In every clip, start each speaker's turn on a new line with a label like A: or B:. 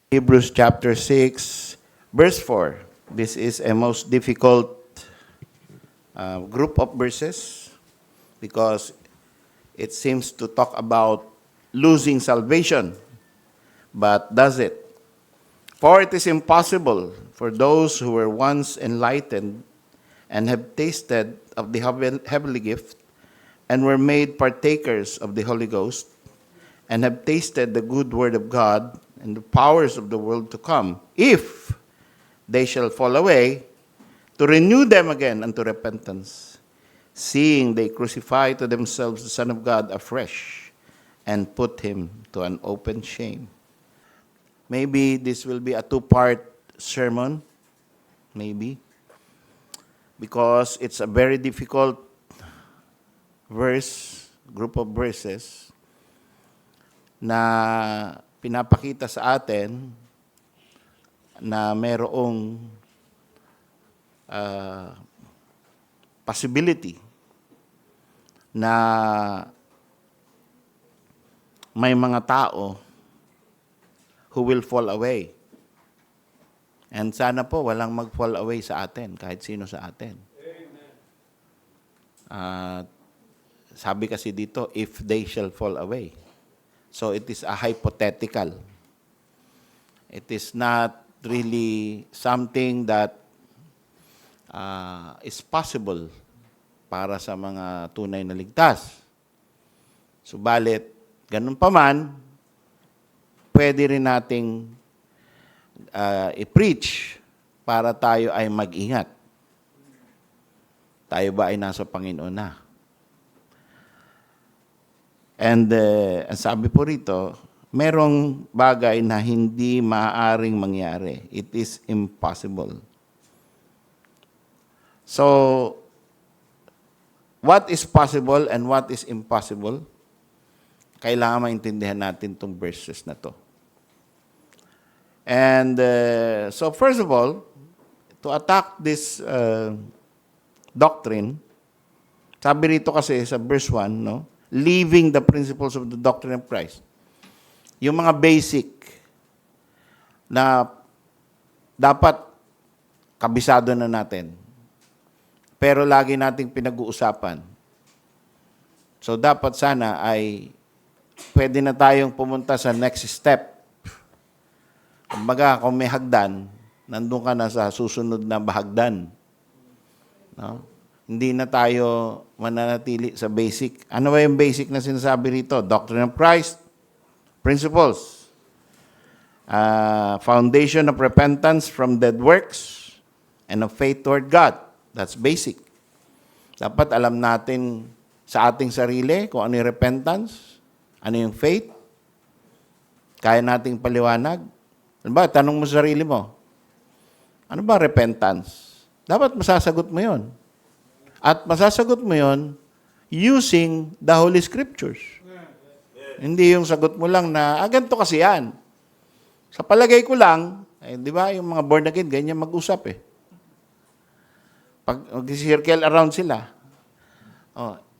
A: Hebrews chapter 6, verse 4. This is a most difficult group of verses because it seems to talk about losing salvation. But does it? For it is impossible for those who were once enlightened and have tasted of the heavenly gift and were made partakers of the Holy Ghost and have tasted the good word of God and the powers of the world to come, if they shall fall away, to renew them again unto repentance, seeing they crucify to themselves the Son of God afresh and put him to an open shame. Maybe this will be a two-part sermon, maybe, because it's a very difficult group of verses na pinapakita sa atin na mayroong possibility na may mga tao who will fall away. And sana po walang mag-fall away sa atin, kahit sino sa atin. Sabi kasi dito, if they shall fall away. So it is a hypothetical. It is not really something that is possible para sa mga tunay na ligtas. Subalit, ganun pa man, pwede rin nating i-preach para tayo ay mag-ingat. Tayo ba ay nasa Panginoon na? And ang sabi po rito, merong bagay na hindi maaaring mangyari. It is impossible. So, what is possible and what is impossible? Kailangan maintindihan natin itong verses na to. And so first of all, to attack this doctrine, sabi rito kasi sa verse 1, no? Leaving the principles of the doctrine of Christ. Yung mga basic na dapat kabisado na natin. Pero lagi nating pinag-uusapan. So dapat sana ay pwede na tayong pumunta sa next step. Kumbaga, kung may hagdan, nandun ka na sa susunod na bahagdan. No? Hindi na tayo mananatili sa basic. Ano ba yung basic na sinasabi rito? Doctrine of Christ, principles, foundation of repentance from dead works, and of faith toward God. That's basic. Dapat alam natin sa ating sarili kung ano yung repentance, ano yung faith. Kaya nating paliwanag. Ano ba? Tanong mo sa sarili mo. Ano ba repentance? Dapat masasagot mo yon. At masasagot mo yon using the Holy Scriptures. Hindi yung sagot mo lang na, ganito kasi yan. Sa palagay ko lang, di ba, yung mga born again, ganyan mag-usap eh. Pag mag-circle around sila.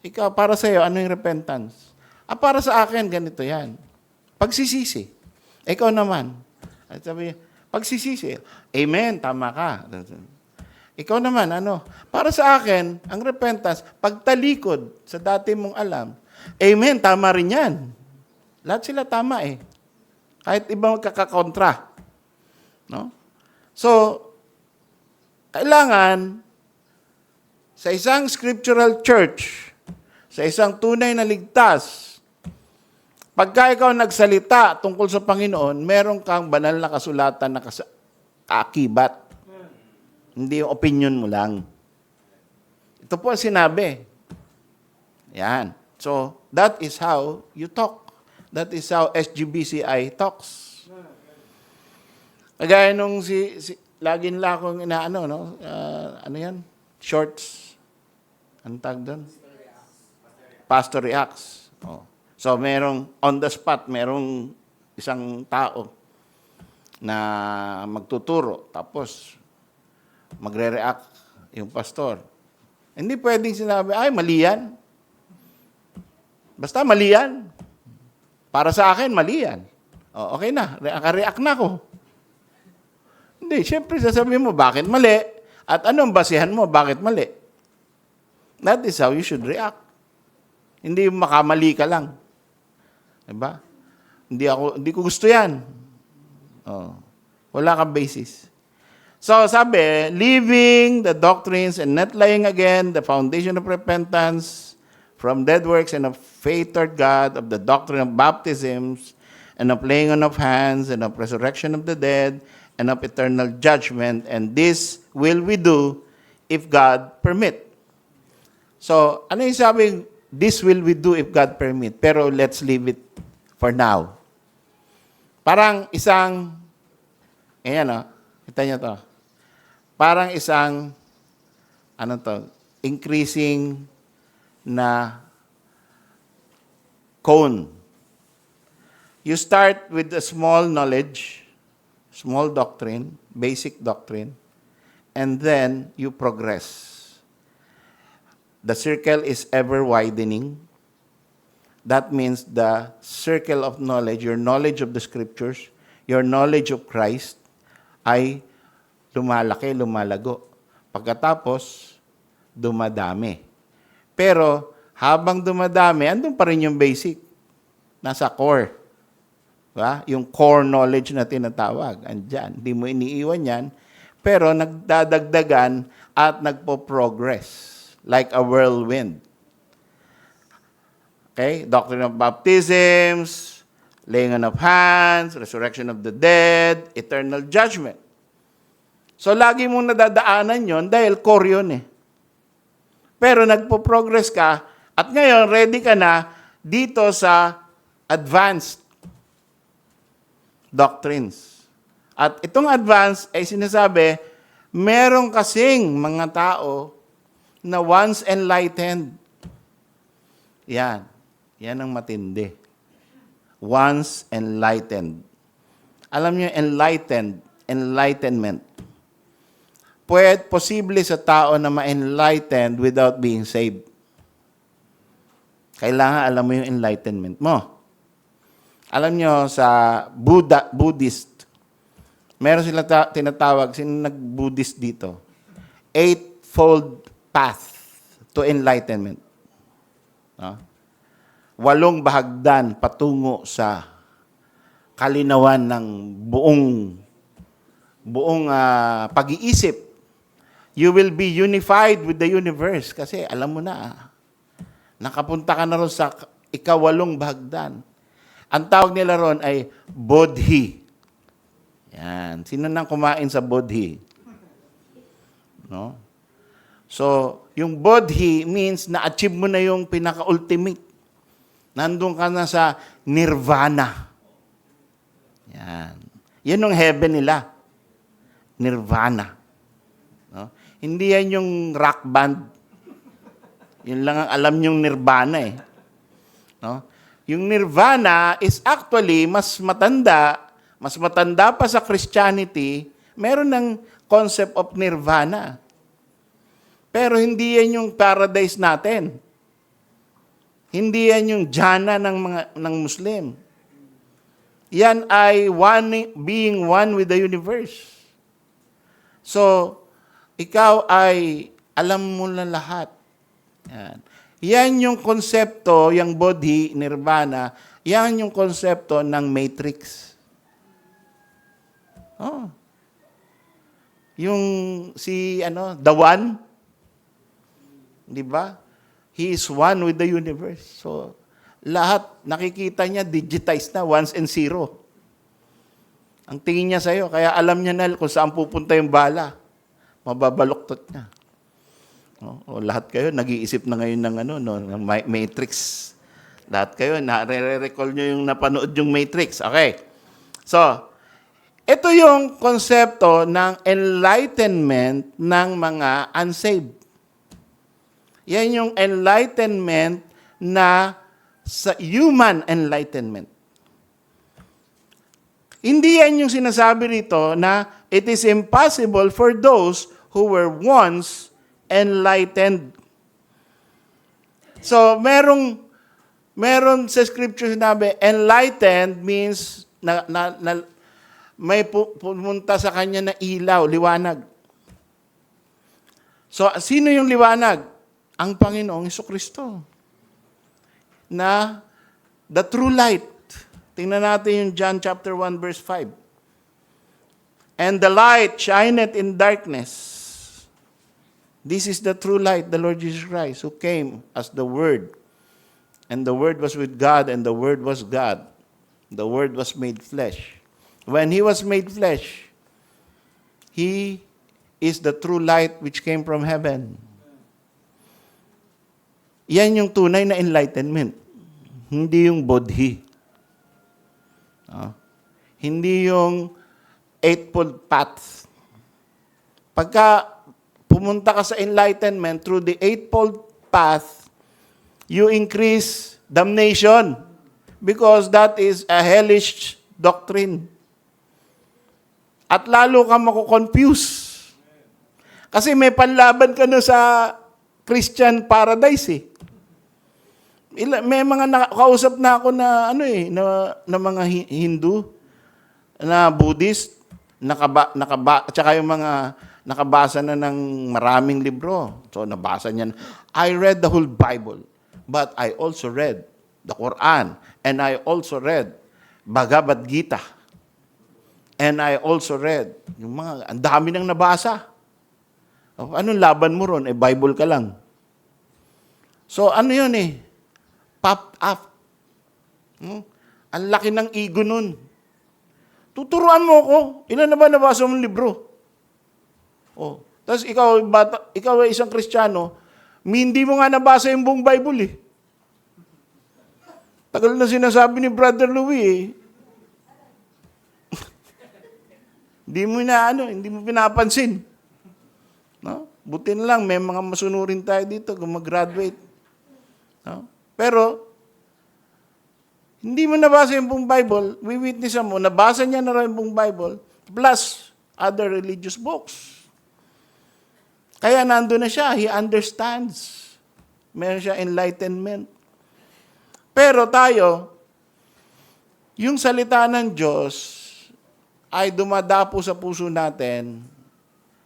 A: Ikaw, para sa'yo, ano yung repentance? Para sa akin, ganito yan. Pagsisisi. Ikaw naman. At sabi, pagsisisi. Amen, tama ka. Ikaw naman, ano? Para sa akin, ang repentance, pagtalikod sa dati mong alam. Amen, tama rin yan. Lahat sila tama eh. Kahit ibang kakakontra. No? So, kailangan sa isang scriptural church, sa isang tunay na ligtas, pagka ikaw nagsalita tungkol sa Panginoon, meron kang banal na kasulatan na kaakibat. Hindi yung opinion mo lang. Ito po ang sinabi. Yan. So, that is how you talk. That is how SGBCI talks. Kagaya nung lagi nila akong inaano, no? Ano yan? Shorts. Anong tag doon? Pastor Reacts. Oh. So, merong on the spot, merong isang tao na magtuturo. Tapos, magre-react yung pastor. Hindi pwedeng sinabi, ay, mali yan. Basta mali yan. Para sa akin, mali yan. Okay na, react na ako. Hindi, syempre sasabihin mo, bakit mali? At anong basihan mo, bakit mali? That is how you should react. Hindi yung makamali ka lang. Diba? Hindi ko gusto yan. Oh. Wala kang basis. So, sabi, leaving the doctrines and not laying again the foundation of repentance from dead works and of faith toward God, of the doctrine of baptisms, and of laying on of hands, and of resurrection of the dead, and of eternal judgment, and this will we do if God permit. So, ano yung sabing, this will we do if God permit, pero let's leave it for now. Parang isang, ayan o, kita niyo to. Parang isang, increasing na cone. You start with a small knowledge, small doctrine, basic doctrine, and then you progress. The circle is ever widening. That means the circle of knowledge, your knowledge of the scriptures, your knowledge of Christ, ay lumalaki, lumalago. Pagkatapos, dumadami. Pero, habang dumadami, andun pa rin yung basic. Nasa core. Diba? Yung core knowledge na tinatawag. Andyan. Hindi mo iniiwan yan. Pero, nagdadagdagan at nagpo-progress. Like a whirlwind. Okay? Doctrine of baptisms, laying on of hands, resurrection of the dead, eternal judgment. So, lagi mong nadadaanan yon dahil core yun eh. Pero nagpo-progress ka at ngayon ready ka na dito sa advanced doctrines. At itong advanced ay sinasabi, meron kasing mga tao na once enlightened. Yan. Yan ang matindi. Once enlightened. Alam niyo, enlightenment. Posible sa tao na ma-enlightened without being saved. Kailangan alam mo yung enlightenment mo. Alam nyo, sa Buddhist, meron sila tinatawag, sino nag-Buddhist dito? Eightfold path to enlightenment. No? 8 bahagdan patungo sa kalinawan ng buong pag-iisip. You will be unified with the universe. Kasi alam mo na, nakapunta ka na ron sa 8 bahagdan. Ang tawag nila ron ay Bodhi. Yan. Sino nang kumain sa Bodhi? No? So, yung Bodhi means na-achieve mo na yung pinaka-ultimate. Nandun ka na sa Nirvana. Yan. Yan yung heaven nila. Nirvana. No? Hindi yan yung rock band. Yun lang ang alam yung Nirvana eh. No? Yung Nirvana is actually mas matanda pa sa Christianity, meron ng concept of Nirvana. Pero hindi yan yung paradise natin. Hindi yan yung jhana ng Muslim. Yan ay being one with the universe. So, ikaw ay alam mo na lahat. Yan yung konsepto, yung Bodhi, Nirvana, yan yung konsepto ng Matrix. Oh. Yung The One, di ba? He is one with the universe. So, lahat nakikita niya, digitized na, ones and zero. Ang tingin niya sa'yo, kaya alam niya na kung saan pupunta yung bala. Mababaluktot niya. O lahat kayo, nag-iisip na ngayon ng Matrix. Lahat kayo, nare-recall nyo yung napanood yung Matrix. Okay. So, ito yung konsepto ng enlightenment ng mga unsaved. Yan yung enlightenment na sa human enlightenment. Hindi yan yung sinasabi rito na it is impossible for those who were once enlightened. So, meron sa scripture sinabi, enlightened means may pumunta sa kanya na ilaw, liwanag. So, sino yung liwanag? Ang Panginoong Jesucristo. Na the true light. Tingnan natin yung John chapter 1 verse 5. And the light shineth in darkness. This is the true light, the Lord Jesus Christ, who came as the Word. And the Word was with God, and the Word was God. The Word was made flesh. When He was made flesh, He is the true light which came from heaven. Yan yung tunay na enlightenment. Hindi yung bodhi. Hindi yung eightfold path. Pagka pumunta ka sa enlightenment through the eightfold path, you increase damnation because that is a hellish doctrine. At lalo ka mako-confuse. Kasi may panlaban ka na sa Christian paradise eh. May mga kausap na ako na na mga Hindu, na Buddhist, tsaka yung mga nakabasa na ng maraming libro. So nabasa niya. I read the whole Bible, but I also read the Quran, and I also read Bhagavad Gita. And I also read yung mga, ang dami nang nabasa. Anong laban mo ron? Bible ka lang. So ano yun popped up. Ang laki ng ego nun. Tuturuan mo ako. Ilan na ba nabasa mong libro? Tapos ikaw ay isang Kristiyano, hindi mo nga nabasa yung buong Bible Tagal na sinasabi ni Brother Louie Hindi mo pinapansin. No? Buti na lang, may mga masunurin tayo dito kung mag-graduate. No? Pero, hindi mo nabasa yung buong Bible, witnessan mo, nabasa niya na rin yung buong Bible, plus other religious books. Kaya nandun na siya, he understands. Meron siya enlightenment. Pero tayo, yung salita ng Diyos ay dumadapo sa puso natin.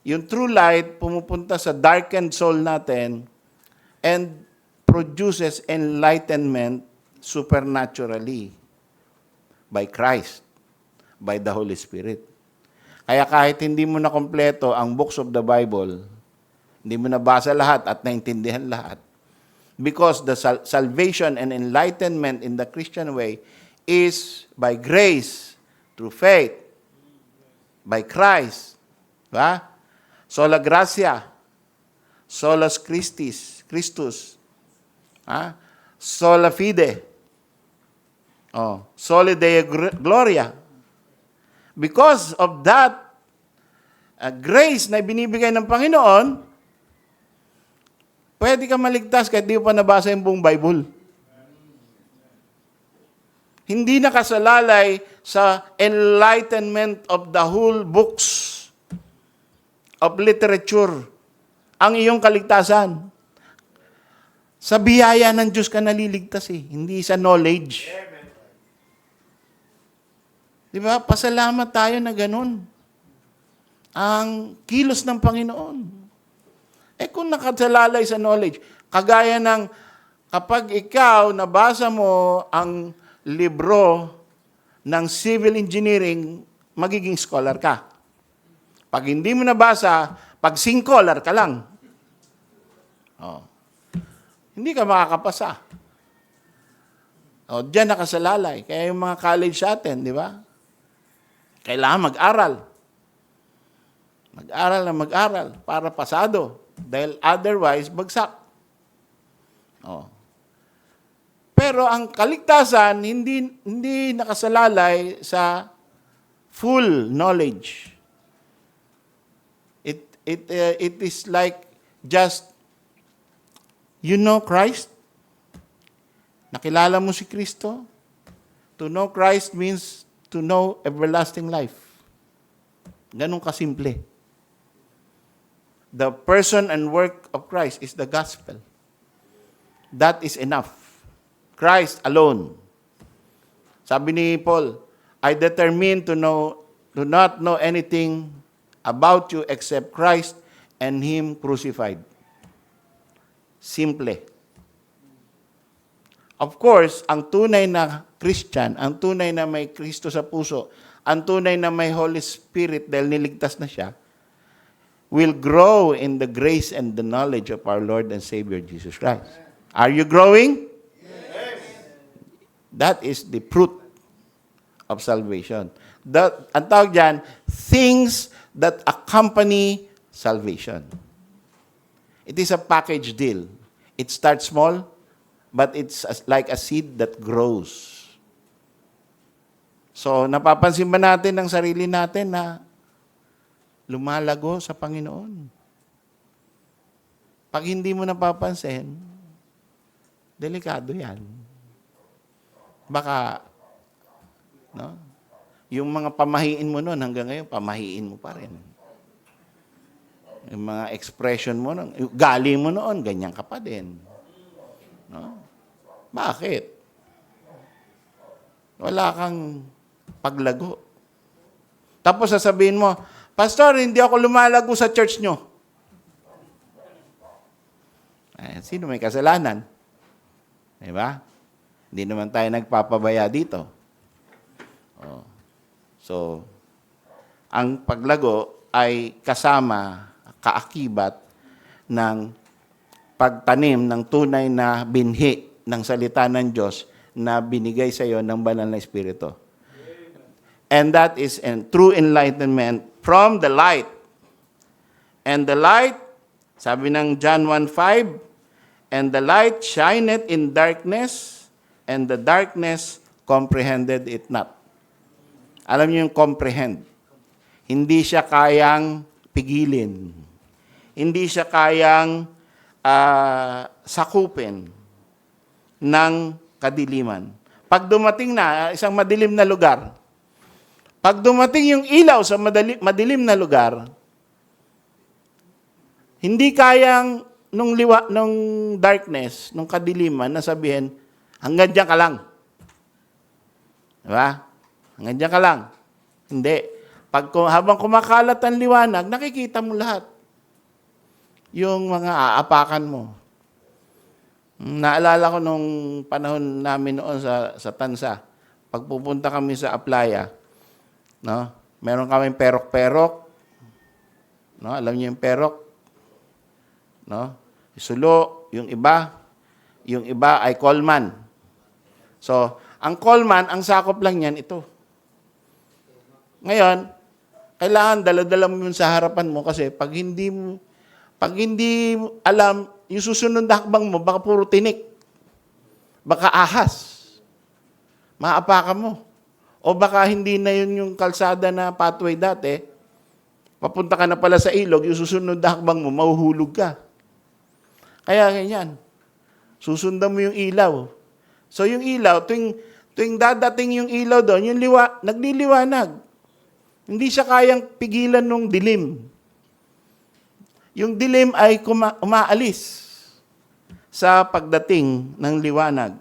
A: Yung true light pumupunta sa darkened soul natin and produces enlightenment supernaturally by Christ, by the Holy Spirit. Kaya kahit hindi mo na kompleto ang books of the Bible, hindi mo nabasa lahat at naintindihan lahat, because the salvation and enlightenment in the Christian way is by grace, through faith, by Christ. Diba? Sola gratia, solus Christus, sola fide, soli Deo gloria. Because of that grace na binibigay ng Panginoon, pwede ka maligtas kahit di mo pa nabasa yung buong Bible. Hindi nakasalalay sa enlightenment of the whole books of literature ang iyong kaligtasan. Sa biyaya ng Diyos ka naliligtas hindi sa knowledge. Di ba? Pasalamat tayo na ganun. Ang kilos ng Panginoon. Kung nakasalalay sa knowledge, kagaya ng kapag ikaw nabasa mo ang libro ng civil engineering, magiging scholar ka. Pag hindi mo nabasa, pag sinkolar ka lang. Hindi ka makakapasa. Diyan nakasalalay. Kaya yung mga college natin, di ba? Kailangan mag-aral. Mag-aral na mag-aral para pasado. Dahil otherwise, bagsak. Pero ang kaligtasan, hindi nakasalalay sa full knowledge. It is like just, you know Christ? Nakilala mo si Kristo? To know Christ means to know everlasting life. Ganun kasimple. The person and work of Christ is the gospel. That is enough. Christ alone. Sabi ni Paul, I determine to know do not know anything about you except Christ and Him crucified. Simple. Of course, ang tunay na Christian, ang tunay na may Kristo sa puso, ang tunay na may Holy Spirit dahil niligtas na siya, will grow in the grace and the knowledge of our Lord and Savior Jesus Christ. Are you growing? Yes. That is the fruit of salvation. Ang tawag dyan, things that accompany salvation. It is a package deal. It starts small, but it's like a seed that grows. So, napapansin ba natin ang sarili natin na lumalago sa Panginoon? Pag hindi mo napapansin, delikado yan. Baka, no? Yung mga pamahiin mo noon, hanggang ngayon, pamahiin mo pa rin. Yung mga expression mo noon, yung galing mo noon, ganyan ka pa din. No? Bakit? Wala kang paglago. Tapos sasabihin mo, Pastor, hindi ako lumalago sa church nyo. Ay, sino may kasalanan? Diba? Hindi naman tayo nagpapabaya dito. Oh. So, ang paglago ay kasama, kaakibat ng pagtanim ng tunay na binhi ng salita ng Diyos na binigay sa iyo ng banal na Espiritu. And that is true enlightenment from the light. And the light, sabi ng John 1:5, and the light shineth in darkness, and the darkness comprehended it not. Alam niyo yung comprehend. Hindi siya kayang pigilin. Hindi siya kayang sakupin ng kadiliman. Pag dumating na isang madilim na lugar, pag dumating yung ilaw sa madilim na lugar, hindi kayang nung darkness, nung kadiliman, na sabihin, hanggang dyan ka lang. Diba? Hanggang dyan ka lang. Hindi. Habang kumakalat ang liwanag, nakikita mo lahat. Yung mga aapakan mo. Naalala ko nung panahon namin noon sa Tansa, pagpupunta kami sa Aplaya, no? Meron kaming perok-perok. No? Alam niyo yung perok? No? Sulo, yung iba ay coalman. So, ang coalman, ang sakop lang niyan ito. Ngayon, kailangan dala-dala mo yun sa harapan mo kasi pag hindi mo alam, yung susunod na hakbang mo, baka puro tinik. Baka ahas. Maapakan mo. O baka hindi na yun yung kalsada na pathway dati, papunta ka na pala sa ilog, yung susunod na hakbang mo, mahuhulog ka. Kaya ganyan. Susundan mo yung ilaw. So yung ilaw, tuwing dadating yung ilaw doon, yung nagliliwanag. Hindi siya kayang pigilan ng dilim. Yung dilim ay umaalis sa pagdating ng liwanag.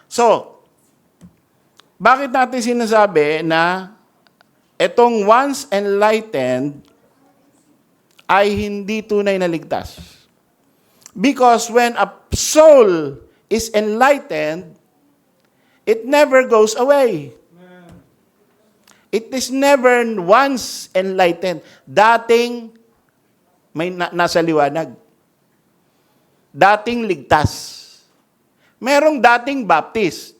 A: So, bakit natin sinasabi na itong once enlightened ay hindi tunay na ligtas? Because when a soul is enlightened, it never goes away. It is never once enlightened. Dating may nasa liwanag. Dating ligtas. Merong dating Baptist.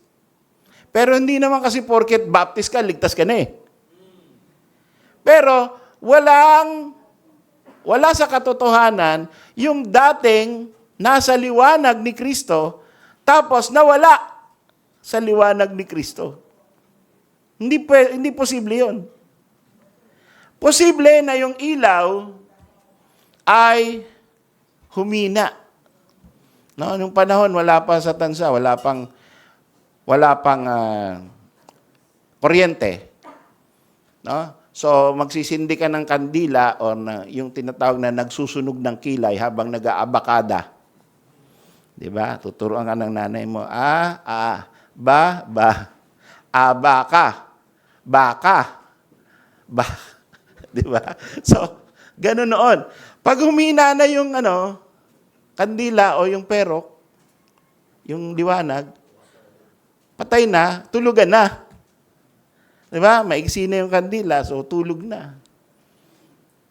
A: Pero hindi naman kasi porket Baptist ka, ligtas ka na eh. Pero wala sa katotohanan yung dating nasa liwanag ni Kristo, tapos nawala sa liwanag ni Kristo. Hindi posible yun. Posible na yung ilaw ay humina. No, nung panahon wala pa sa Tansa, wala pang kuryente. No? So magsisindi ka ng kandila o yung tinatawag na nagsusunog ng kilay habang nag-aabakada. 'Di ba? Tuturuan ka ng nanay mo, baka, Ba? Di ba? So, gano'n noon. Pag humina na yung kandila o yung perok, yung liwanag, patay na, tulugan na. Di ba? Maigsi na yung kandila, so tulog na.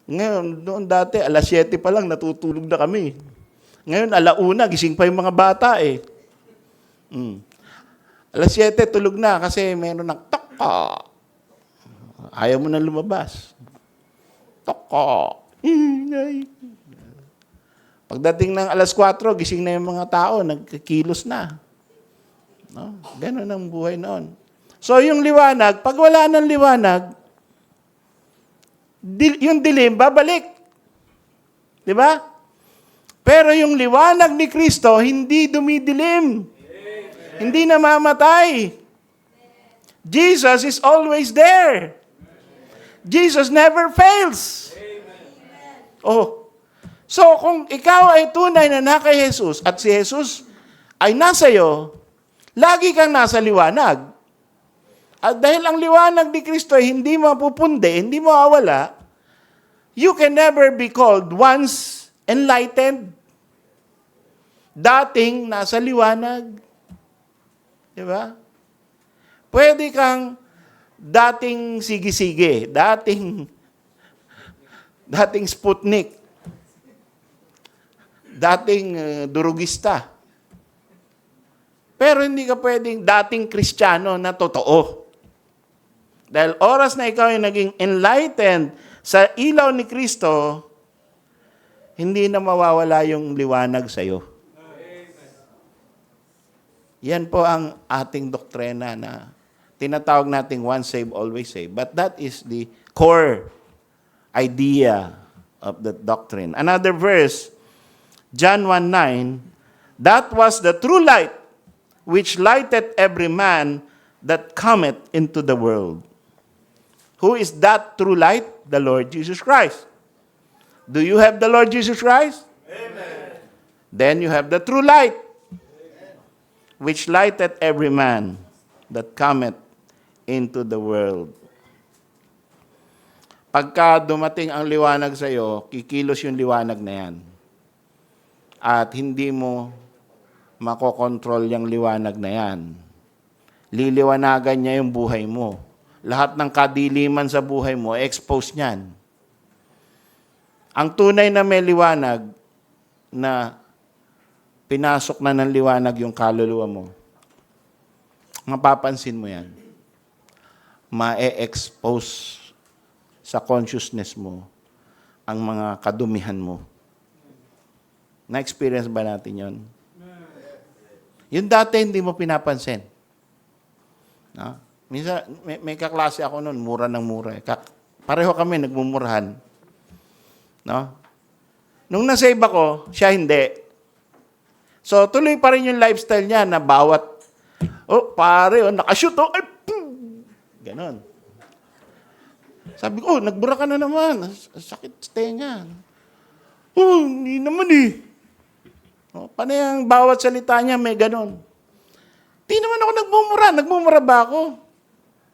A: Ngayon, noon dati, 7:00 pa lang, natutulog na kami. Ngayon, 1:00, gising pa yung mga bata eh. 7:00, tulog na kasi meron ng toko. Ayaw mo na lumabas. Toko. Pagdating ng 4:00, gising na yung mga tao, nagkikilos na. No? Ganun ang buhay noon. So yung liwanag, pag wala ng liwanag, yung dilim, babalik. Di ba? Pero yung liwanag ni Kristo, hindi dumidilim. Hindi namamatay. Jesus is always there. Jesus never fails. Oh. So, kung ikaw ay tunay na kay Jesus at si Jesus ay nasa iyo, lagi kang nasa liwanag. At dahil ang liwanag ni Kristo ay hindi mapupundi, hindi mawawala, you can never be called once enlightened. Dating nasa liwanag. Di ba? Pwede kang dating sige-sige, dating Sputnik, dating durugista. Pero hindi ka pwedeng dating Kristiyano na totoo. Dahil oras na ikaw ay naging enlightened sa ilaw ni Kristo, hindi na mawawala yung liwanag sa iyo. Yan po ang ating doktrina na tinatawag nating once saved, always saved. But that is the core idea of the doctrine. Another verse, John 1:9, that was the true light which lighted every man that cometh into the world. Who is that true light? The Lord Jesus Christ. Do you have the Lord Jesus Christ? Amen. Then you have the true light, which lighted every man that cometh into the world. Pagka dumating ang liwanag sa iyo, kikilos yung liwanag na yan. At hindi mo makokontrol yung liwanag na yan. Liliwanagan niya yung buhay mo. Lahat ng kadiliman sa buhay mo, expose niyan. Ang tunay na may liwanag na pinasok na ng liwanag yung kaluluwa mo, mapapansin mo yan. Ma-expose sa consciousness mo ang mga kadumihan mo. Na-experience ba natin yon? Yung dati hindi mo pinapansin. No? Minsan, may kaklase ako noon, mura ng mura. Pareho kami, nagmumurahan. No? Nung nasave ako, siya hindi. So, tuloy pa rin yung lifestyle niya na bawat, nakashoot, ay, ganon. Sabi ko, nagbura ka na naman. Sakit sa tenga. Hindi naman eh. Paano yung bawat salita niya may ganon? Di naman ako nagmumura. Nagmumura ba ako?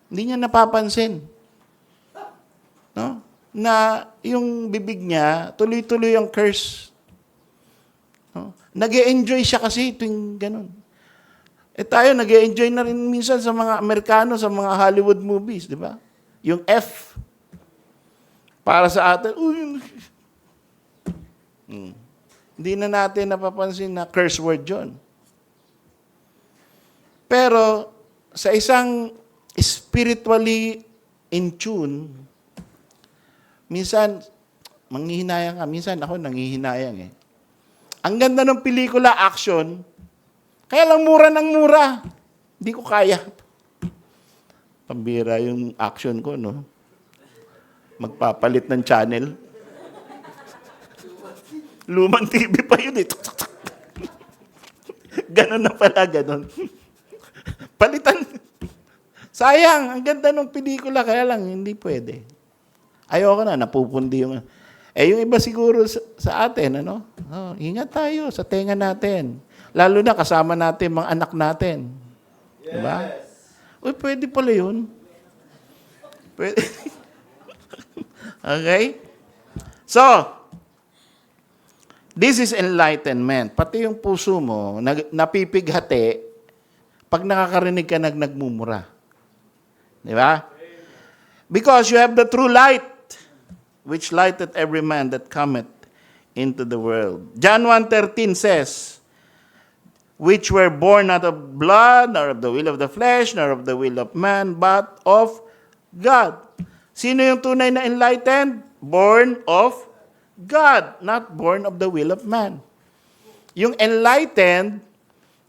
A: Hindi niya napapansin. No? Na yung bibig niya, tuloy-tuloy ang curse. No? Nag-e-enjoy siya kasi tuwing ganun. Tayo, nag-e-enjoy na rin minsan sa mga Amerikano, sa mga Hollywood movies, di ba? Yung F. Para sa atin, hindi na natin napapansin na curse word yun. Pero, sa isang spiritually in tune, minsan, manghihinayang ka. Minsan ako nanghihinayang eh. Ang ganda ng pelikula, action, kaya lang mura ng mura. Hindi ko kaya. Pambira yung action ko, no? Magpapalit ng channel. Lumang TV pa yun eh. Ganon na pala, ganon. Palitan. Sayang, ang ganda ng pelikula, kaya lang, hindi pwede. Ayoko na, napupundi yung... yung iba siguro sa atin, ano? Ingat tayo sa tenga natin. Lalo na kasama natin mga anak natin. Yes. Diba? Uy, pwede pala yun. Pwede. Okay? So, this is enlightenment. Pati yung puso mo, napipighati pag nakakarinig ka nagmumura. Di ba? Because you have the true light, which lighteth every man that cometh into the world. John 1:13 says, which were born not of blood, nor of the will of the flesh, nor of the will of man, but of God. Sino yung tunay na enlightened? Born of God, not born of the will of man. Yung enlightened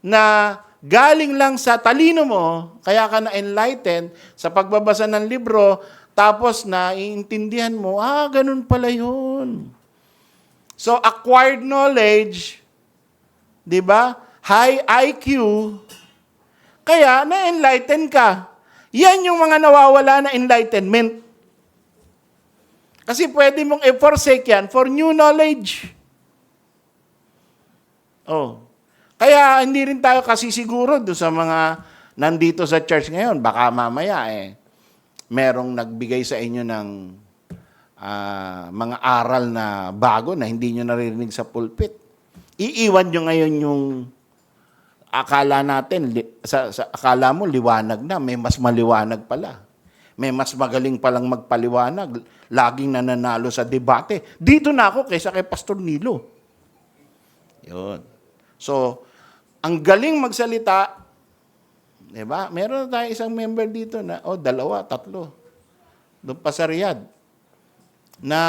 A: na galing lang sa talino mo, kaya ka na-enlightened sa pagbabasa ng libro, tapos naiintindihan mo, ganun pala yun. So, acquired knowledge, di ba? High IQ, kaya na-enlighten ka. Yan yung mga nawawala na enlightenment. Kasi pwede mong i-forsake yan for new knowledge. Kaya hindi rin tayo kasi siguro doon sa mga nandito sa church ngayon. Baka mamaya merong nagbigay sa inyo ng mga aral na bago na hindi nyo naririnig sa pulpit. Iiwan nyo ngayon yung akala natin, akala mo liwanag na, may mas maliwanag pala. May mas magaling palang magpaliwanag, laging nananalo sa debate. Dito na ako kaysa kay Pastor Nilo. Yun. So, ang galing magsalita, di ba? Meron na tayo isang member dito na, 2, 3, doon pa sa Riyadh, na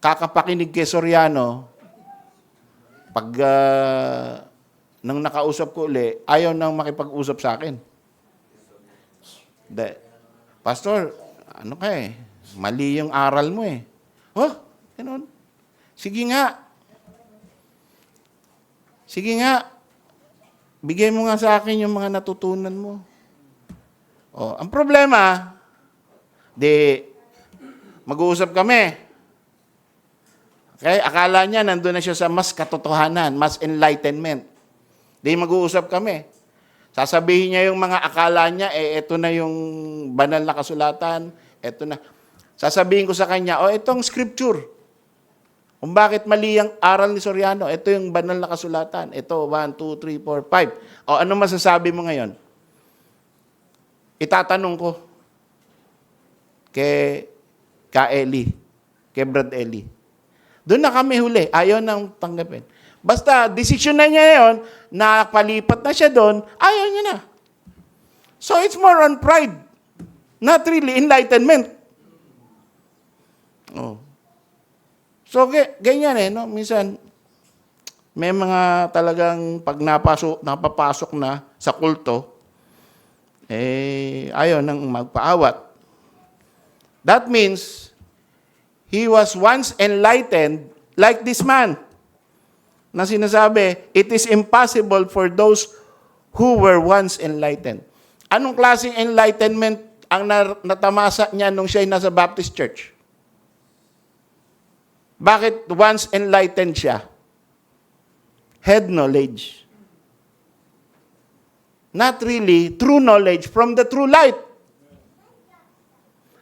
A: kakapakinig kay Soriano, pag nang nakausap ko uli, ayaw nang makipag-usap sa akin. Pastor, ano ka mali yung aral mo ganun. Sige nga. Bigay mo nga sa akin yung mga natutunan mo. Ang problema, mag-uusap kami. Okay? Akala niya nandun na siya sa mas katotohanan, mas enlightenment. Mag-uusap kami. Sasabihin niya yung mga akala niya, eto na yung banal na kasulatan, eto na. Sasabihin ko sa kanya, itong scripture. Kung bakit mali ang aral ni Soriano, ito yung banal na kasulatan. Ito, 1, 2, 3, 4, 5. Ano masasabi mo ngayon? Itatanong ko kay Eli, kay Brad Eli. Doon na kami huli. Ayaw nang tanggapin. Basta, decision na niya yun, nakapalipat na siya doon, ayaw niya na. So, it's more on pride. Not really enlightenment. So, ganyan no? Minsan, may mga talagang pag napapasok na sa kulto, ayaw nang magpaawat. That means, he was once enlightened like this man. Na sinasabi, it is impossible for those who were once enlightened. Anong klaseng enlightenment ang natamasa niya nung siya'y nasa Baptist Church? Bakit once enlightened siya? Head knowledge. Not really true knowledge from the true light.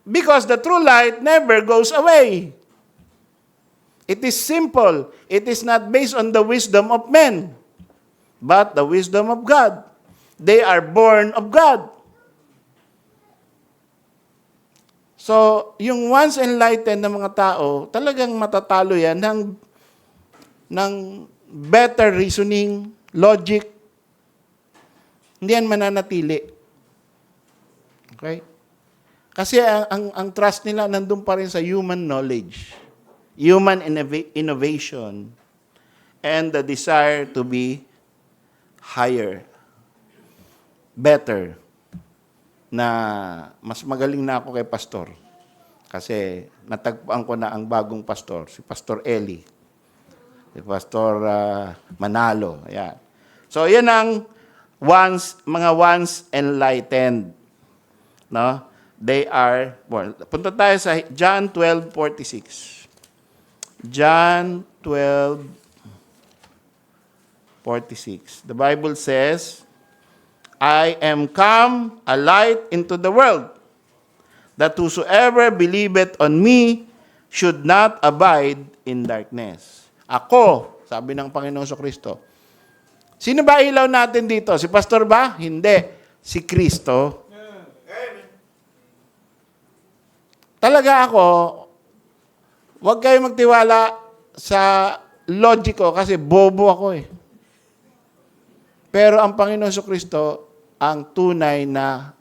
A: Because the true light never goes away. It is simple. It is not based on the wisdom of men, but the wisdom of God. They are born of God. So, yung once enlightened na mga tao, talagang matatalo yan ng better reasoning, logic. Hindi yan mananatili. Okay? Kasi ang trust nila nandun pa rin sa human knowledge, human innovation, and the desire to be higher, better, na mas magaling na ako kay pastor. Kasi natagpuan ko na ang bagong pastor, si Pastor Eli, si Pastor Manalo. Ayan. So, yan ang mga once enlightened. No? They are born. Punta tayo sa John 12:46. John 12:46. The Bible says, I am come a light into the world, that whosoever believeth on me should not abide in darkness. Ako, sabi ng Panginoon Kristo. Sino ba ilaw natin dito? Si pastor ba? Hindi. Si Kristo. Talaga ako, huwag kayo magtiwala sa logic ko kasi bobo ako eh. Pero ang Panginoon Kristo ang tunay na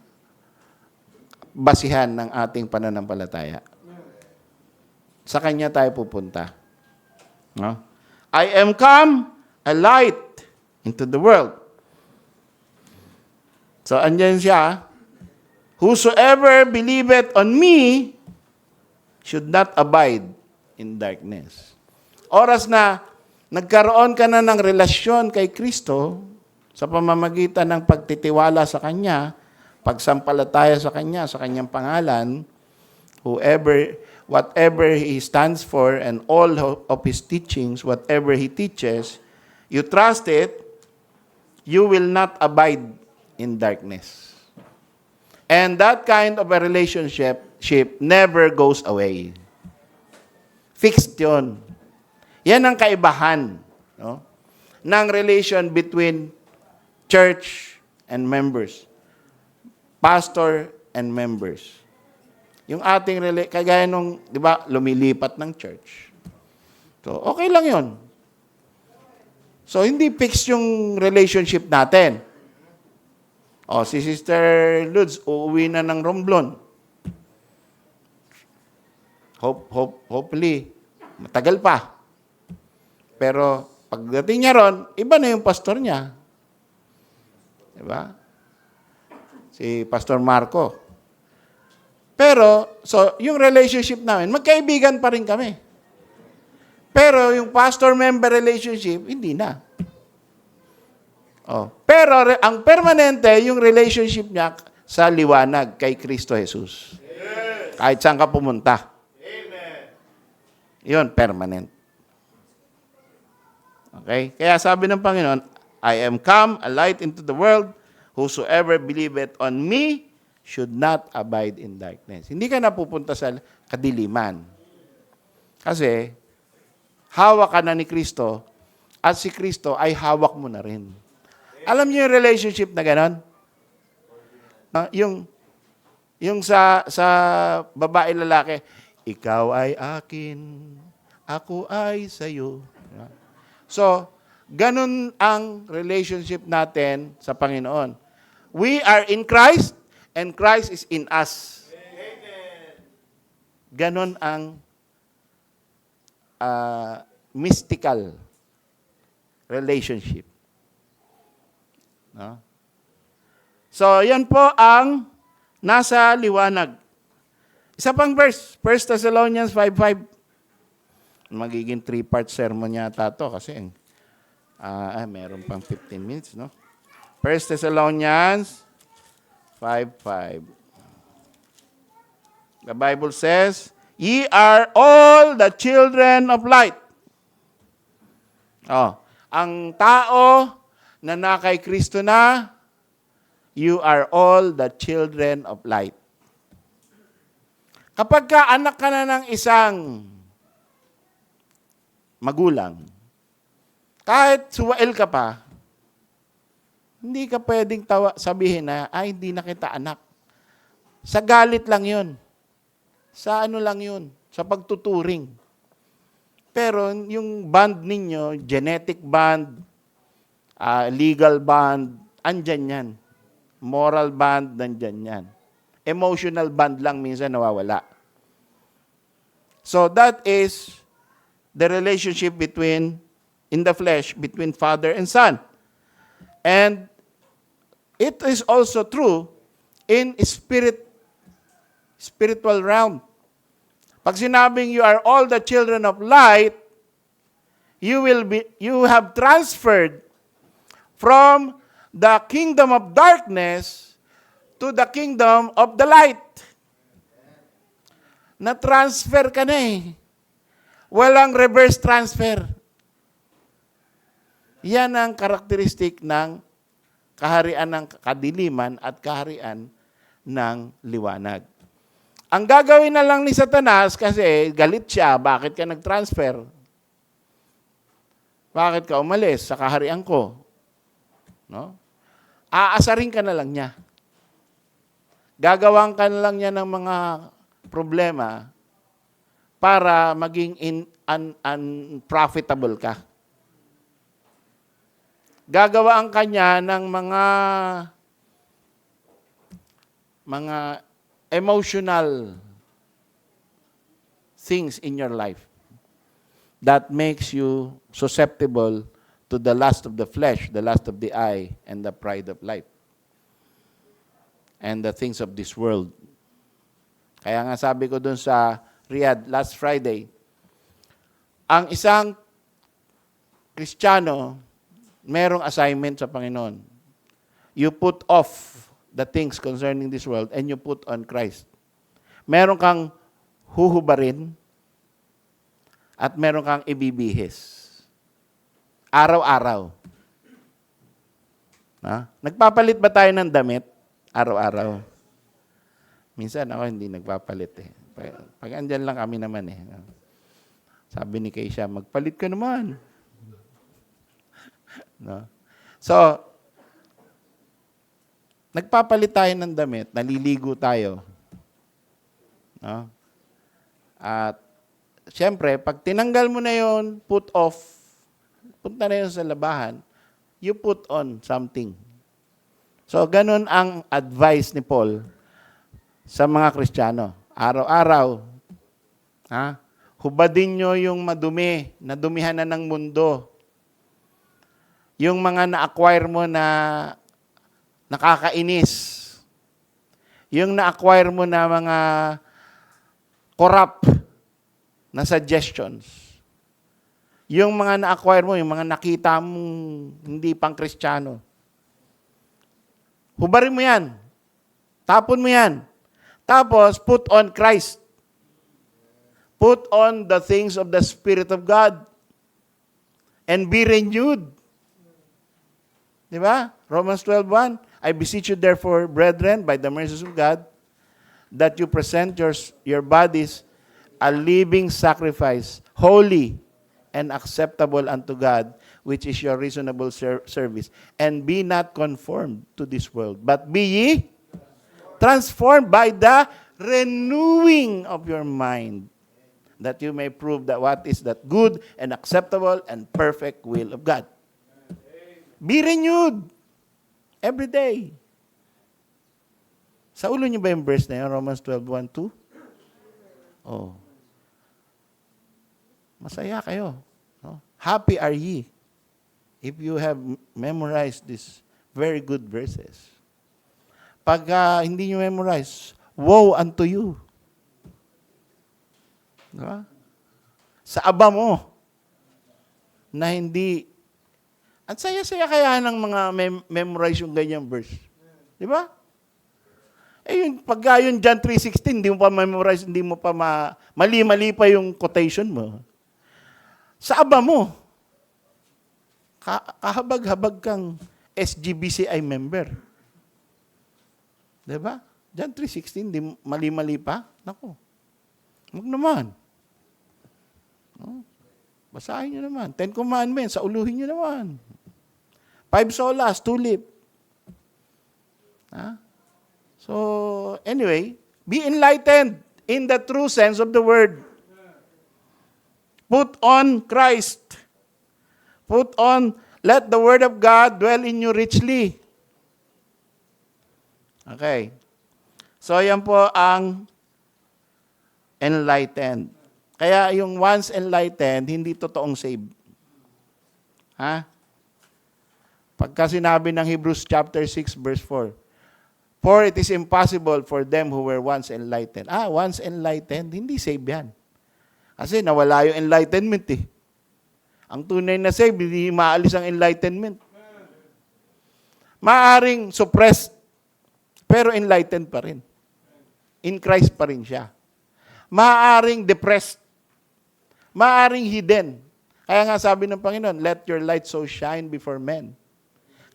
A: basihan ng ating pananampalataya. Sa Kanya tayo pupunta. No? I am come a light into the world. So, andyan siya. Whosoever believeth on me should not abide in darkness. Oras na nagkaroon ka na ng relasyon kay Kristo sa pamamagitan ng pagtitiwala sa Kanya, pagsampalataya sa Kanya, sa Kanyang pangalan, whatever He stands for and all of His teachings, whatever He teaches, you trust it, you will not abide in darkness. And that kind of a relationship never goes away. Fixed yun. Yan ang kaibahan, no, ng relation between church and members. Pastor and members. Yung ating kagaya nung, di ba, lumilipat ng church. So, okay lang yun. So, hindi fixed yung relationship natin. O, si Sister Lourdes, uuwi na ng Romblon. Hopefully, matagal pa. Pero, pagdating niya ron, iba na yung pastor niya. Diba? Si Pastor Marco. Pero, so, yung relationship namin, magkaibigan pa rin kami. Pero, yung pastor-member relationship, hindi na. Oh. Pero ang permanente, yung relationship niya sa liwanag kay Kristo Jesus. Yes. Kahit saan ka pumunta. Amen. Yun, permanent. Okay? Kaya sabi ng Panginoon, I am come, a light into the world, whosoever believeth on me should not abide in darkness. Hindi ka napupunta sa kadiliman. Kasi, hawak ka na ni Kristo, at si Kristo ay hawak mo na rin. Alam niyo yung relationship na gano'n? Yung sa babae lalaki, ikaw ay akin, ako ay sa'yo. So, ganun ang relationship natin sa Panginoon. We are in Christ, and Christ is in us. Ganun ang mystical relationship. No? So, yan po ang nasa liwanag. Isa pang verse, 1 Thessalonians 5:5. Magiging 3-part sermon yata ito kasi meron pang 15 minutes, no? 1 Thessalonians 5:5. The Bible says, ye are all the children of light. Oh, ang tao na kay Kristo na, you are all the children of light. Kapag ka anak ka na ng isang magulang, kahit suwail ka pa, hindi ka pwedeng sabihin na, ay, hindi na kita anak. Sa galit lang yun. Sa ano lang yun. Sa pagtuturing. Pero yung bond ninyo, genetic bond, legal bond, andyan yan. Moral bond, nandyan yan. Emotional bond lang minsan nawawala. So that is the relationship in the flesh, between father and son. And it is also true in spiritual realm. Pag sinabing you are all the children of light, you have transferred from the kingdom of darkness to the kingdom of the light. Na-transfer ka na eh. Walang reverse transfer. Yan ang karakteristik ng kaharian ng kadiliman at kaharian ng liwanag. Ang gagawin na lang ni Satanas, kasi galit siya, bakit ka nag-transfer? Bakit ka umalis sa kaharian ko? No? Aasarin ka na lang niya. Gagawan ka na lang niya ng mga problema para maging unprofitable ka. Gagawaan ka niya ng mga emotional things in your life that makes you susceptible to the lust of the flesh, the lust of the eye, and the pride of life, and the things of this world. Kaya nga sabi ko dun sa Riyadh last Friday, ang isang Kristiyano, merong assignment sa Panginoon. You put off the things concerning this world and you put on Christ. Meron kang huhubarin at meron kang ibibihis. Araw-araw. Nagpapalit ba tayo ng damit? Araw-araw. Minsan ako hindi nagpapalit eh. Pag andyan lang kami naman eh. Sabi ni Keisha, magpalit ka naman. No? So, nagpapalit tayo ng damit, naliligo tayo. No? At, siyempre, pag tinanggal mo na yon, put off, punta na yun sa labahan, you put on something. So, ganun ang advice ni Paul sa mga Kristiyano. Araw-araw, hubadin nyo yung madumi, nadumihan na ng mundo. Yung mga na-acquire mo na nakakainis. Yung na-acquire mo na mga corrupt na suggestions. Yung mga na-acquire mo, yung mga nakita mong hindi pang Kristiyano. Hubarin mo yan. Tapon mo yan. Tapos, put on Christ. Put on the things of the Spirit of God. And be renewed. Diba? Romans 12:1, I beseech you therefore, brethren, by the mercies of God, that you present your bodies a living sacrifice, holy and acceptable unto God, which is your reasonable service. And be not conformed to this world, but be ye transformed by the renewing of your mind, that you may prove that what is that good and acceptable and perfect will of God. Be renewed every day. Sa ulo niyo ba yung verse na yun? Romans 12:1-2? Oh. Masaya kayo. No? Happy are ye if you have memorized these very good verses. Pag hindi nyo memorize, woe unto you. Diba? Sa aba mo na hindi. At saya-saya kaya ng mga memorize yung ganyang verse. Di ba? Eh yun, pagka yun John 3:16, hindi mo pa memorize, hindi mo pa mali-mali pa yung quotation mo. Sa aba mo, kahabag-habag kang SGBCI member. Di ba? John 3:16, hindi mali-mali pa. Naku, wag naman. No? Basahin nyo naman. 10 Commandments, sa uluhin nyo naman. 5 solas, tulip. So, anyway, be enlightened in the true sense of the word. Put on Christ. Put on, let the word of God dwell in you richly. Okay. So, yan po ang enlightened. Kaya yung once enlightened, hindi totoong saved. Pagka sinabi ng Hebrews chapter 6 verse 4, for it is impossible for them who were once enlightened. Once enlightened, hindi saved yan. Kasi nawala yung enlightenment eh. Ang tunay na saved, hindi maalis ang enlightenment. Maaring suppressed, pero enlightened pa rin. In Christ pa rin siya. Maaring depressed, maaring hidden. Kaya nga sabi ng Panginoon, let your light so shine before men.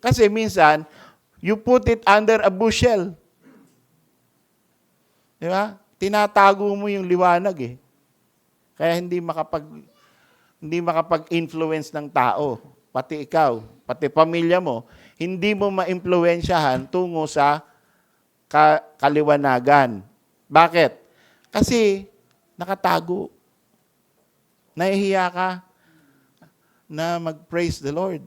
A: Kasi minsan, you put it under a bushel. Di ba? tinatago mo yung liwanag eh. Kaya hindi makapag-influence ng tao, pati ikaw, pati pamilya mo, hindi mo maimpluwensyahan tungo sa kaliwanagan. Bakit? Kasi nakatago. Nahihiya ka na mag-praise the Lord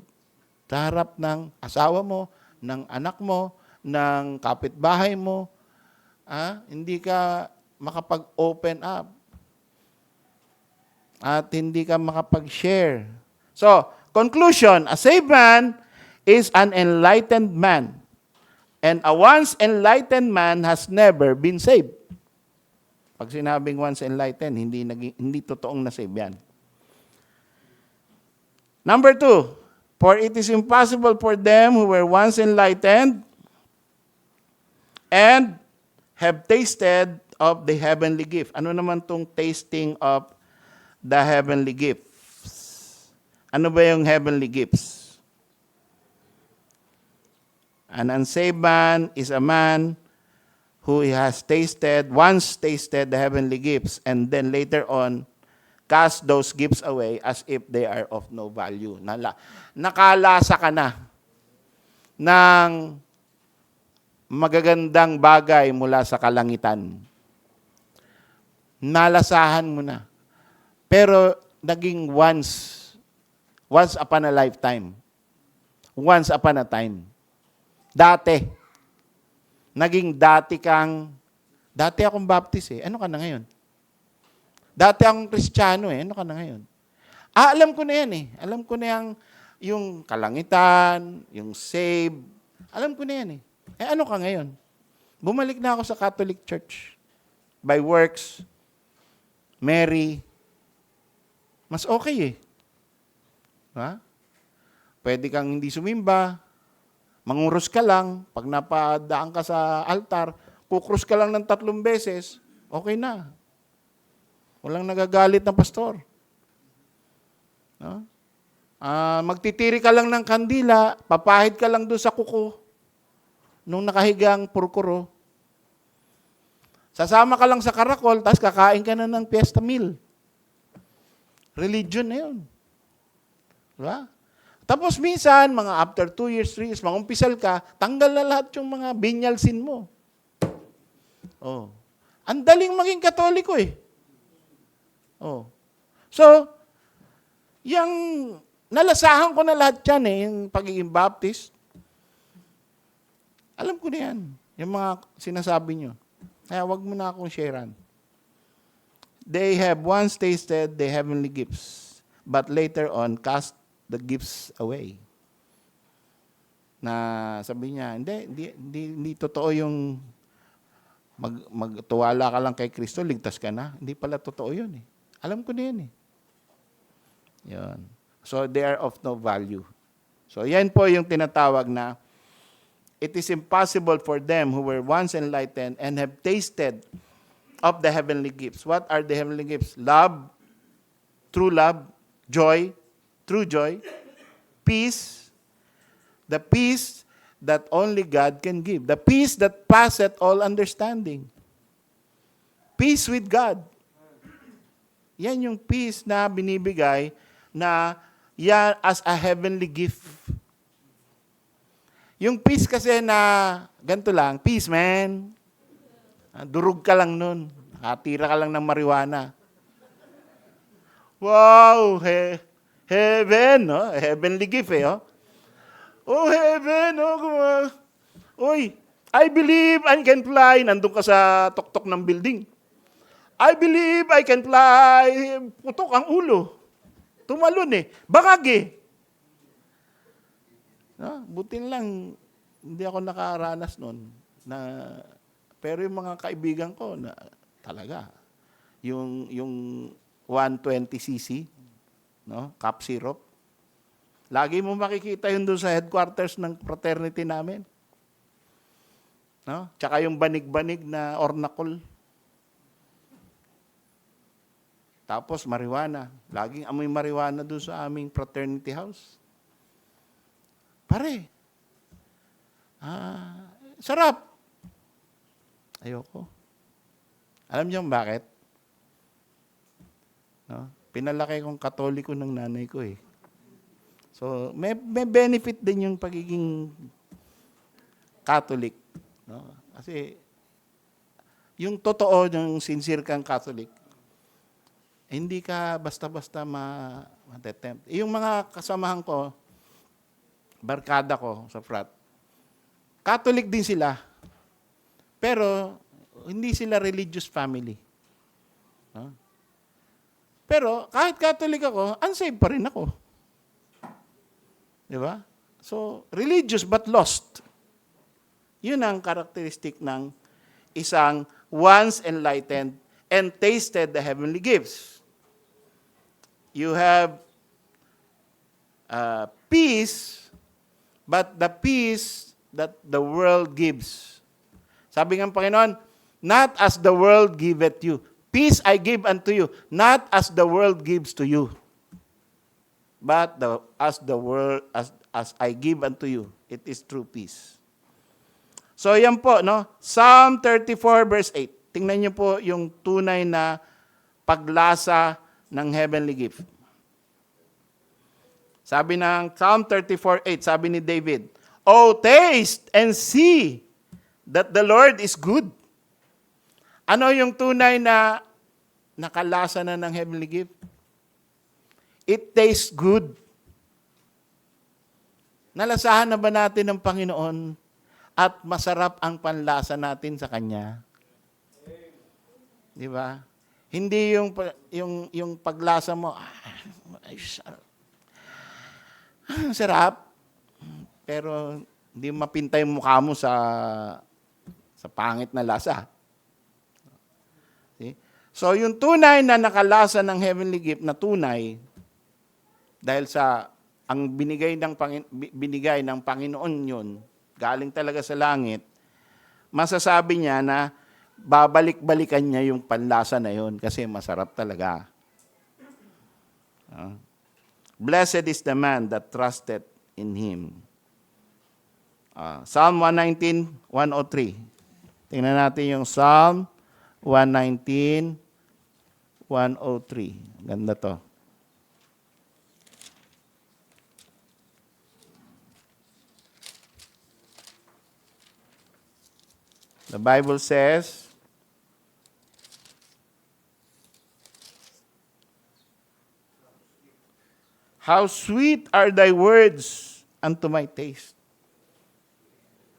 A: sa harap ng asawa mo, ng anak mo, ng kapitbahay mo. Hindi ka makapag-open up. At hindi ka makapag-share. So, conclusion, a saved man is an enlightened man. And a once enlightened man has never been saved. Pag sinabing once enlightened, hindi totoong na-save yan. Number 2, for it is impossible for them who were once enlightened and have tasted of the heavenly gift. Ano naman tong tasting of the heavenly gifts? Ano ba yung heavenly gifts? An unsaved man is a man who has once tasted the heavenly gifts, and then later on, cast those gifts away as if they are of no value. Nakalasa ka na ng magagandang bagay mula sa kalangitan. Nalasahan mo na. Pero naging once upon a lifetime. Once upon a time. Dati akong Baptist eh. Ano ka na ngayon? Dati akong Kristiyano eh. Ano ka na ngayon? Alam ko na yan eh. Alam ko na yung kalangitan, yung save. Alam ko na yan eh. Ano ka ngayon? Bumalik na ako sa Catholic Church. By works, Mary. Mas okay eh. Pwede kang hindi sumimba. Mangurus ka lang, pag napadaan ka sa altar, kukrus ka lang ng 3 beses, okay na. Walang nagagalit na pastor. Magtitiri ka lang ng kandila, papahid ka lang doon sa kuko, nung nakahigang purkuro. Sasama ka lang sa karakol, tapos kakain ka na ng fiesta meal. Religion na yun. Diba? Tapos minsan, mga after 2 years, 3 years, mangumpisal ka, tanggal na lahat yung mga binyal sin mo. Ang daling maging Katoliko eh. So, yung nalasahan ko na lahat yan eh, yung pagiging Baptist. Alam ko na yan, yung mga sinasabi nyo. Kaya wag mo na akong sharean. They have once tasted the heavenly gifts, but later on cast the gifts away. Na sabi niya, hindi totoo yung magtuwala ka lang kay Kristo, ligtas ka na. Hindi pala totoo yun eh. Alam ko na yun eh. Yun. So, they are of no value. So, yan po yung tinatawag na it is impossible for them who were once enlightened and have tasted of the heavenly gifts. What are the heavenly gifts? Love, true love, joy, true joy, peace, the peace that only God can give, the peace that passeth all understanding. Peace with God. Yan yung peace na binibigay na yan as a heavenly gift. Yung peace kasi na ganito lang, peace man. Durug ka lang nun. Nakatira ka lang ng marijuana. Wow, heaven, no? Heavenly gift eh, oh. Oh, heaven, oh. Uy, I believe I can fly. Nandun ka sa tuktok ng building. I believe I can fly. Putok ang ulo. Tumalon eh. Bangag eh. Butin lang, hindi ako nakaranas nun. Pero yung mga kaibigan ko, na talaga, yung 120cc, no? Cup syrup. Lagi mo makikita yun doon sa headquarters ng fraternity namin. No? Tsaka yung banig-banig na ornacol. Tapos marijuana. Laging amoy marijuana doon sa aming fraternity house. Pare, sarap. Alam niyo bakit? No? Pinalaki kong Katoliko ng nanay ko eh. So, may benefit din yung pagiging Catholic. No? Kasi, yung totoo, yung sincere kang Catholic, hindi ka basta-basta matetempt. Yung mga kasamahan ko, barkada ko sa frat, Catholic din sila. Pero, hindi sila religious family. No? Pero, kahit Catholic ako, unsaved pa rin ako. Di ba? So, religious but lost. Yun ang karakteristik ng isang once enlightened and tasted the heavenly gifts. You have peace, but the peace that the world gives. Sabi ng Panginoon, not as the world giveth you. Peace I give unto you, not as the world gives to you. But as I give unto you, it is true peace. So yan po, no? Psalm 34 verse 8. Tingnan niyo po yung tunay na paglasa ng heavenly gift. Sabi ng Psalm 34:8, sabi ni David, "Oh, taste and see that the Lord is good." Ano yung tunay na nakalasa na ng heavenly gift? It tastes good. Nalasahan na ba natin ng Panginoon at masarap ang panlasa natin sa Kanya? Di ba? Hindi yung paglasa mo, ay, sarap. Pero hindi mapintay yung mukha mo sa pangit na lasa. See? So yung tunay na nakalasa ng heavenly gift na tunay, dahil sa ang binigay ng Panginoon yun, galing talaga sa langit, masasabi niya na babalik-balikan niya yung panlasa na yun kasi masarap talaga. Blessed is the man that trusted in Him. Psalm 119, 103. Tingnan natin yung Psalm 119, 103. Ganda to. The Bible says, "How sweet are thy words unto my taste."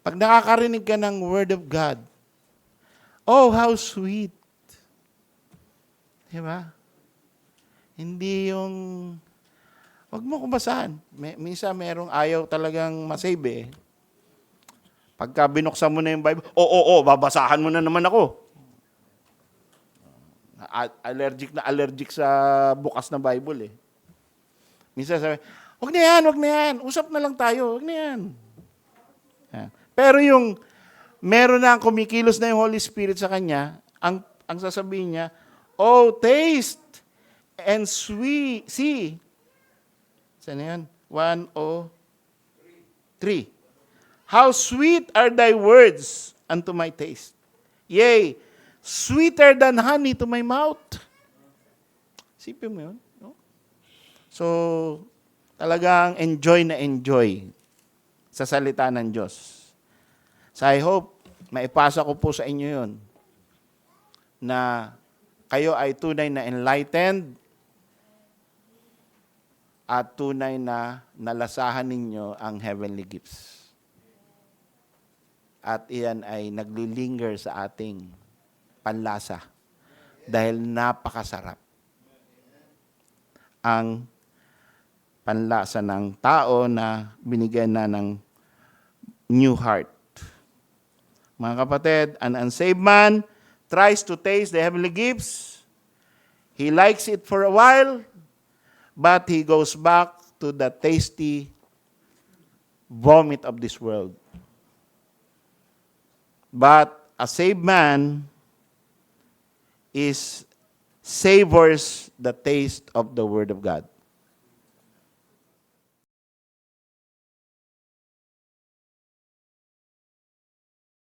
A: Pag nakakarinig ka ng Word of God, oh, how sweet. Diba? Hindi yung, wag mo kong basahan. Minsan merong ayaw talagang masave eh. Pagka binuksan mo na yung Bible, babasahan mo na naman ako. Allergic sa bukas na Bible eh. Minsan sabi, wag na yan. Usap na lang tayo, wag na yan. Pero yung meron na kumikilos na yung Holy Spirit sa kanya, ang sasabihin niya, oh, taste and see. Saan na yan? 103. How sweet are thy words unto my taste. Yea, sweeter than honey to my mouth. Sipin mo yun. No? So, talagang enjoy sa salita ng Diyos. So I hope, maipasa ko po sa inyo yun, na kayo ay tunay na enlightened at tunay na nalasahan ninyo ang heavenly gifts. At iyan ay naglilinger sa ating panlasa dahil napakasarap ang panlasa ng tao na binigyan na ng new heart. Mga kapatid, an unsaved man tries to taste the heavenly gifts. He likes it for a while, but he goes back to the tasty vomit of this world. But a saved man savors the taste of the Word of God.